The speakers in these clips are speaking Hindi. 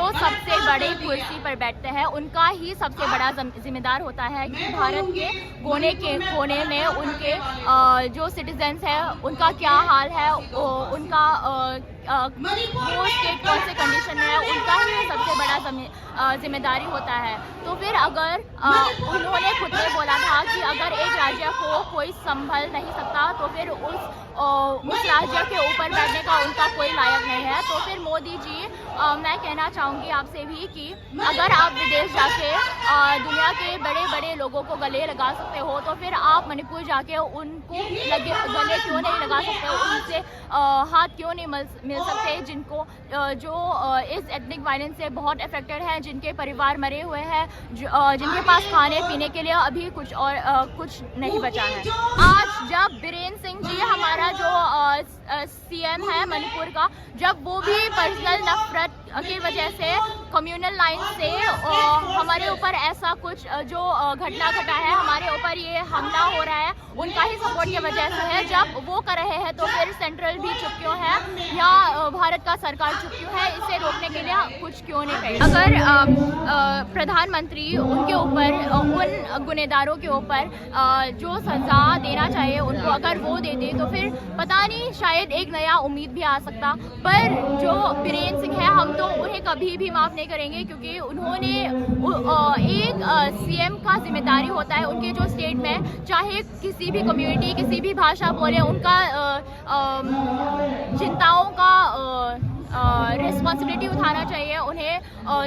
जो सबसे बड़ी कुर्सी पर बैठते हैं उनका ही सबसे बड़ा जिम्मेदार होता है कि भारत के कोने में उनके जो सिटीजन्स हैं उनका क्या हाल है, उनका वो स्टेट कौन से कंडीशन में है, उनका ही सबसे बड़ा जिम्मेदारी होता है। तो फिर अगर उन्होंने खुद ने बोला था कि अगर एक राज्य को कोई संभल नहीं सकता तो फिर उस राज्य के ऊपर बैठने का उनका कोई लायक नहीं है। तो फिर मोदी जी, मैं कहना चाहूँगी आपसे भी कि अगर आप विदेश जाके दुनिया के बड़े बड़े लोगों को गले लगा सकते हो तो फिर आप मणिपुर जाके उनको गले क्यों नहीं लगा सकते, उनसे हाथ क्यों नहीं मिल सकते, जिनको जो इस एथनिक वायलेंस से बहुत अफेक्टेड हैं, जिनके परिवार मरे हुए हैं, जिनके पास खाने पीने के लिए अभी कुछ नहीं बचा है। आज जब बीरेन सिंह जी हमारा जो सीएम है मणिपुर का, जब वो भी पर्सनल नफरत की वजह से कम्युनल लाइन से हमारे ऊपर ऐसा कुछ जो घटना घटा है, हमारे ऊपर ये हमला हो रहा है, उनका ही सपोर्ट की वजह से है। जब वो कर रहे हैं तो फिर सेंट्रल भी चुप क्यों है या भारत का सरकार चुप क्यों है, इसे रोकने के लिए कुछ क्यों नहीं करें। अगर प्रधानमंत्री उनके ऊपर उन गुनहगारों के ऊपर जो सजा देना चाहिए उनको अगर वो दे दे तो फिर पता नहीं, शायद एक नया उम्मीद भी आ सकता। पर जो बीरेन सिंह है, हम तो उन्हें कभी भी माफ़ नहीं करेंगे, क्योंकि उन्होंने एक सीएम का जिम्मेदारी होता है उनके जो स्टेट में, चाहे किसी भी कम्युनिटी किसी भी भाषा बोले, उनका चिंताओं का रिस्पॉन्सिबिलिटी उठाना चाहिए, उन्हें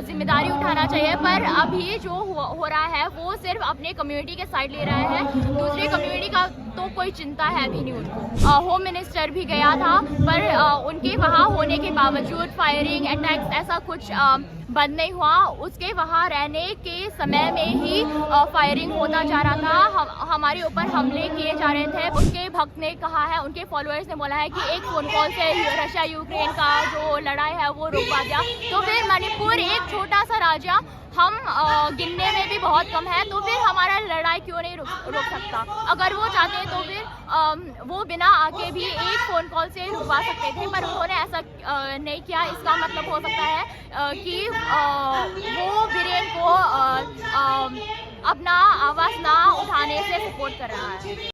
जिम्मेदारी उठाना चाहिए। पर अभी जो हो रहा है वो सिर्फ अपने कम्युनिटी के साइड ले रहा है, दूसरे कम्युनिटी का तो कोई चिंता है भी नहीं उनको। होम मिनिस्टर भी गया था पर उनके वहाँ होने के बावजूद फायरिंग अटैक्स ऐसा कुछ बंद नहीं हुआ। उसके वहाँ रहने के समय में ही फायरिंग होता जा रहा था, हमारे ऊपर हमले किए जा रहे थे। उनके भक्त ने कहा है, उनके फॉलोअर्स ने बोला है कि एक फ़ोन कॉल से रशिया यूक्रेन का जो लड़ाई है वो रुकवा दिया। तो फिर मणिपुर एक छोटा सा राज्य, हम गिनने में भी बहुत कम है, तो फिर हमारा लड़ाई क्यों नहीं रुक सकता। अगर वो चाहते तो फिर वो बिना आके भी एक फ़ोन कॉल से रुकवा सकते थे, पर उन्होंने ऐसा नहीं किया। इसका मतलब हो सकता है कि वो बीरेन को अपना आवाज़ ना उठाने से सपोर्ट कर रहा है।